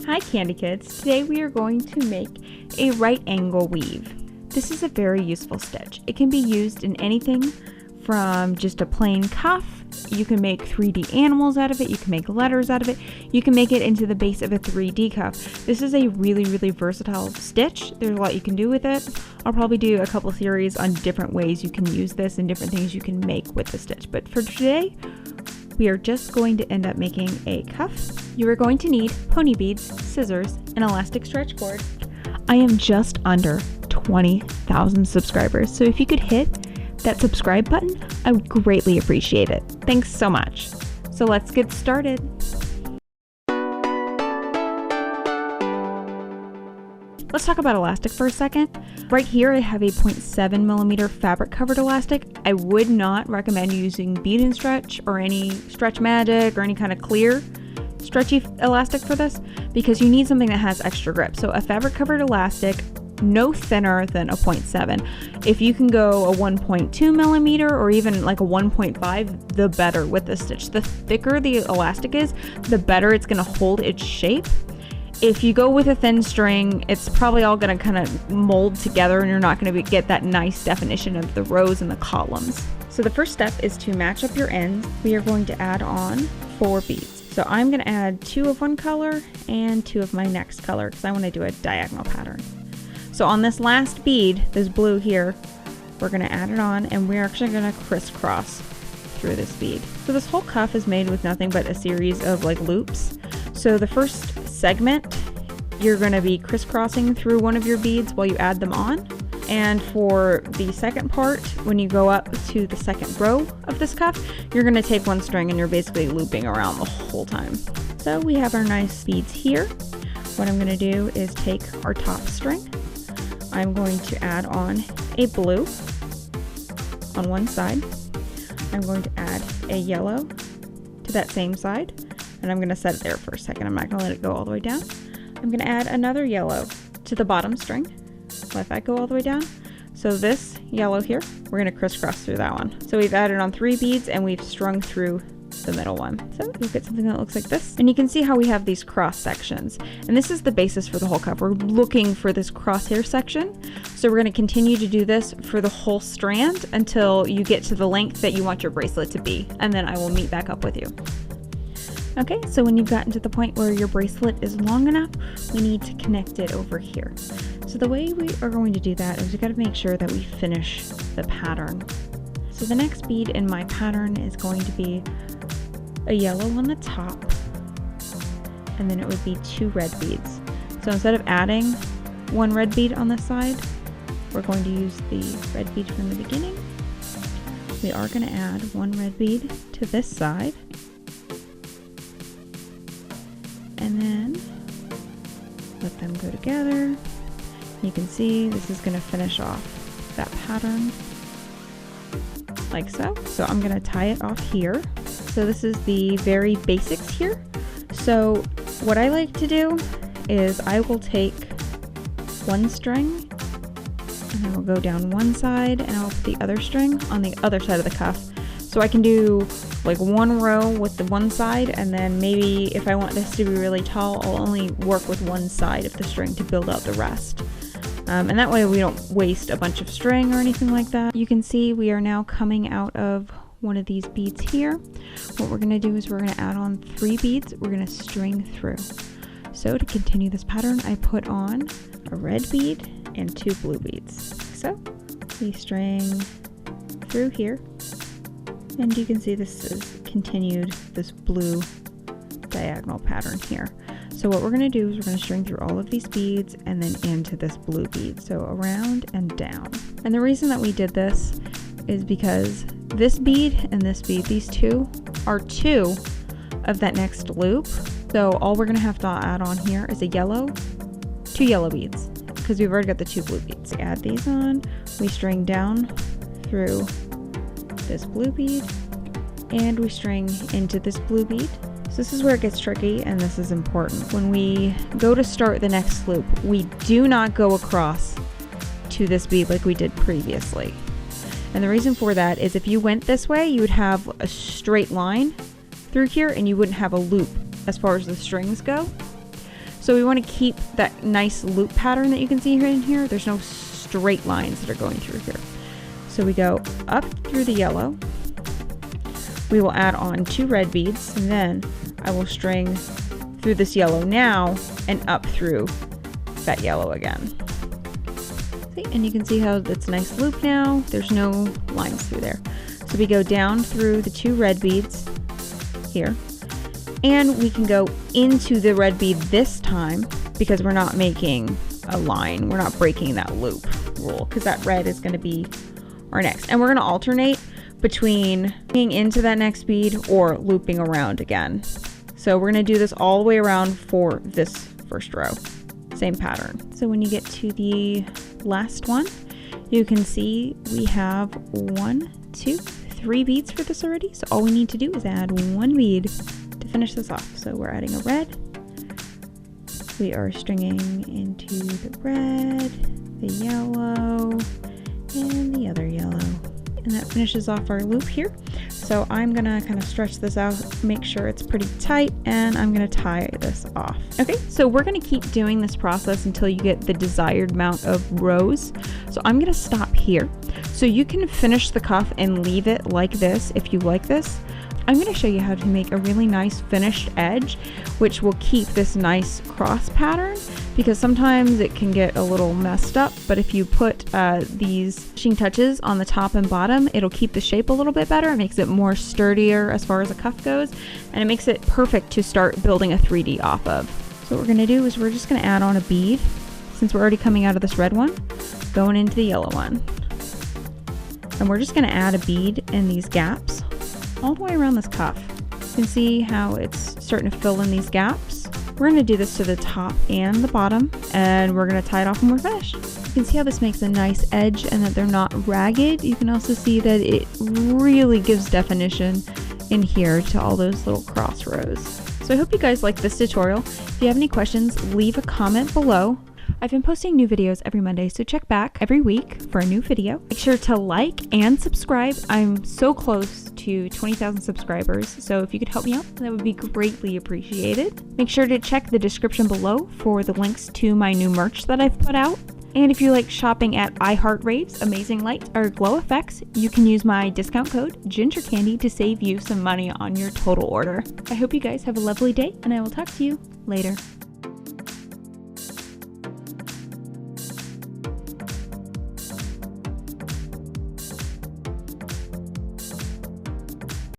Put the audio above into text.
Hi Candy Kids! Today we are going to make a right angle weave. This is a very useful stitch. It can be used in anything from just a plain cuff. You can make 3D animals out of it, you can make letters out of it, you can make it into the base of a 3D cuff. This is a really versatile stitch. There's a lot you can do with it. I'll probably do a couple theories on different ways you can use this and different things you can make with the stitch. But for today, we are just going to end up making a cuff. You are going to need pony beads, scissors, an elastic stretch cord. I am just under 20,000 subscribers, so if you could hit that subscribe button, I would greatly appreciate it. Thanks so much. So let's get started. Let's talk about elastic for a second. Right here I have a 0.7mm fabric covered elastic. I would not recommend using bead and stretch or any Stretch Magic or any kind of clear stretchy elastic for this, because you need something that has extra grip. So a fabric covered elastic, no thinner than a 0.7. If you can go a 1.2mm or even like a 1.5, the better with this stitch. The thicker the elastic is, the better it's going to hold its shape. If you go with a thin string, it's probably all going to kind of mold together and you're not going to get that nice definition of the rows and the columns. So the first step is to match up your ends. We are going to add on 4 beads. So I'm going to add 2 of one color and 2 of my next color because I want to do a diagonal pattern. So on this last bead, this blue here, we're going to add it on and we're actually going to crisscross through this bead. So this whole cuff is made with nothing but a series of like loops. So the first segment, you're going to be crisscrossing through one of your beads while you add them on. And for the second part, when you go up to the second row of this cuff, you're going to take one string and you're basically looping around the whole time. So we have our nice beads here. What I'm going to do is take our top string. I'm going to add on a blue on one side. I'm going to add a yellow to that same side. And I'm going to set it there for a second. I'm not going to let it go all the way down. I'm going to add another yellow to the bottom string. Let that go all the way down. So this yellow here, we're going to crisscross through that one. So we've added on 3 beads and we've strung through the middle one. So you get something that looks like this. And you can see how we have these cross sections. And this is the basis for the whole cuff. We're looking for this crosshair section. So we're going to continue to do this for the whole strand until you get to the length that you want your bracelet to be. And then I will meet back up with you. Okay, so when you've gotten to the point where your bracelet is long enough, we need to connect it over here. So the way we are going to do that is we got to make sure that we finish the pattern. So the next bead in my pattern is going to be a yellow on the top, and then it would be 2 red beads. So instead of adding 1 red bead on this side, we're going to use the red bead from the beginning. We are going to add 1 red bead to this side. And then let them go together. You can see this is going to finish off that pattern like so. So I'm going to tie it off here. So this is the very basics here. So what I like to do is I will take 1 string and I will go down one side and I'll put the other string on the other side of the cuff. So I can do like 1 row with the one side, and then maybe if I want this to be really tall, I'll only work with one side of the string to build out the rest. And that way we don't waste a bunch of string or anything like that. You can see we are now coming out of one of these beads here. What we're going to do is we're going to add on 3 beads. We're going to string through. So to continue this pattern, I put on a red bead and 2 blue beads. So we string through here. And you can see this is continued this blue diagonal pattern here. So what we're going to do is we're going to string through all of these beads and then into this blue bead. So around and down. And the reason that we did this is because this bead and this bead, these 2 are 2 of that next loop. So all we're going to have to add on here is a yellow, 2 yellow beads, because we've already got the 2 blue beads. So add these on, we string down through this blue bead and we string into this blue bead. So this is where it gets tricky, and this is important. When we go to start the next loop, we do not go across to this bead like we did previously. And the reason for that is if you went this way, you would have a straight line through here and you wouldn't have a loop as far as the strings go. So we want to keep that nice loop pattern that you can see here in here. There's no straight lines that are going through here. So we go up through the yellow. We will add on 2 red beads, and then I will string through this yellow now and up through that yellow again. See, and you can see how it's a nice loop now. There's no lines through there. So we go down through the 2 red beads here, and we can go into the red bead this time because we're not making a line. We're not breaking that loop rule because that red is going to be our next. And we're going to alternate between being into that next bead or looping around again. So we're going to do this all the way around for this first row. Same pattern. So when you get to the last one, you can see we have 1, 2, 3 beads for this already. So all we need to do is add 1 bead to finish this off. So we're adding a red. We are stringing into the red, the yellow, and the other yellow. And that finishes off our loop here. So I'm gonna kind of stretch this out, make sure it's pretty tight, and I'm gonna tie this off. Okay, so we're gonna keep doing this process until you get the desired amount of rows. So I'm gonna stop here. So you can finish the cuff and leave it like this if you like this. I'm going to show you how to make a really nice finished edge, which will keep this nice cross pattern, because sometimes it can get a little messed up, but if you put these finishing touches on the top and bottom, it'll keep the shape a little bit better. It makes it more sturdier as far as a cuff goes, and it makes it perfect to start building a 3D off of. So what we're going to do is we're just going to add on a bead, since we're already coming out of this red one, going into the yellow one. And we're just going to add a bead in these gaps all the way around this cuff. You can see how it's starting to fill in these gaps. We're going to do this to the top and the bottom, and we're going to tie it off when we're finished. You can see how this makes a nice edge and that they're not ragged. You can also see that it really gives definition in here to all those little cross rows. So I hope you guys liked this tutorial. If you have any questions, leave a comment below. I've been posting new videos every Monday, so check back every week for a new video. Make sure to like and subscribe. I'm so close to 20,000 subscribers, so if you could help me out, that would be greatly appreciated. Make sure to check the description below for the links to my new merch that I've put out. And if you like shopping at iHeartRave's Amazing Light or Glow Effects, you can use my discount code GingerCandy to save you some money on your total order. I hope you guys have a lovely day, and I will talk to you later.